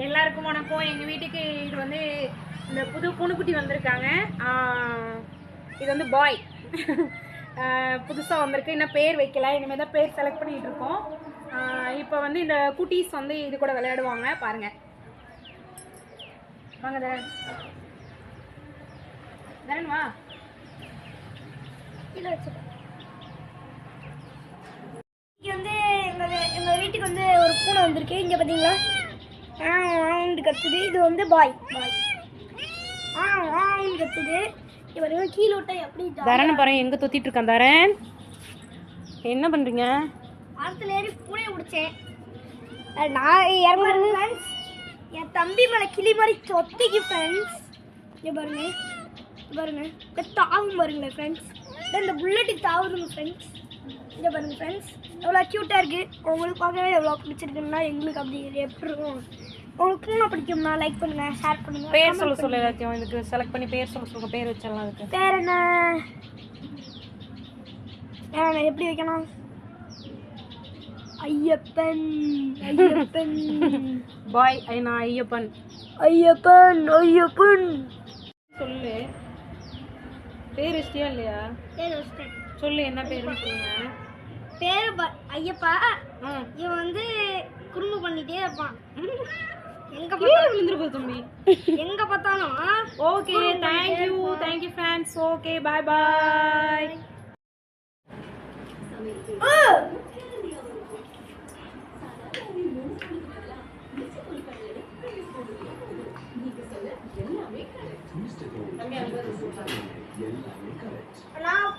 எல்லாருக்கும் வணக்கம். எங்கள் வீட்டுக்கு இது வந்து இந்த புது பூனைக்குட்டி வந்திருக்காங்க. இது வந்து பாய் புதுசாக வந்திருக்கு. இன்னும் பேர் வைக்கல, இனிமேல் தான் பேர் செலக்ட் பண்ணிகிட்டு இருக்கோம். இப்போ வந்து இந்த குட்டீஸ் வந்து இது கூட விளையாடுவாங்க. பாருங்கள் வாங்க தரன், தரன் வா. இங்கே வந்து எங்கள் வீட்டுக்கு வந்து ஒரு பூனை வந்திருக்கு. இங்கே பார்த்தீங்களா கத்துது. இது வந்து பாய் கத்துது. இவங்க கீழே விட்டா எப்படி தரன் பாருங்க எங்கே தொத்திட்டு இருக்கான். தரன் என்ன பண்ணுறீங்க? மரத்தில் ஏறி பூனையை பிடிச்சேன். நான் இறங்குறது ஃப்ரெண்ட்ஸ். என் தம்பி மேலே கிளி மாதிரி சொத்திக்கு ஃப்ரெண்ட்ஸ். இங்கே பாருங்க பாருங்க, தாவும் பாருங்களேன் ஃப்ரெண்ட்ஸ். இந்த புல்லட்டுக்கு தாவுதுங்க ஃப்ரெண்ட்ஸ். இங்கே பாருங்க ஃப்ரெண்ட்ஸ், எவ்வளோ க்யூட்டாக இருக்குது. உங்களுக்கு பார்க்கவே எவ்வளோ பிடிச்சிருக்குன்னா எங்களுக்கு அப்படி எப்படி இருக்கும். உங்களுக்கு பூனை பிடிக்கும்னா லைக் பண்ணுங்கள், ஷேர் பண்ணுங்கள். பேர் சொல்ல எல்லாத்தையும் இதுக்கு செலக்ட் பண்ணி பேர் சொல்லுங்க. பேர் வச்சிடலாம். அதுக்கு பேர் என்ன எப்படி வைக்கணும்? ஐயப்பன் பாய். நான் ஐயப்பன் சொல்லு. பேர் வச்சிட்டியா இல்லையா? பேர் வச்சிட்டேன். சொல்லு என்ன பேருன்னு சொல்லுங்க. பேர் ஐயப்பா. இவன் வந்து குறும்பு பண்ணிட்டே இருப்பான். எங்க விழுந்துருக்கு தம்பி எங்க பார்த்தாலும். Okay, thank you friends. ஓகே, பாய். நான்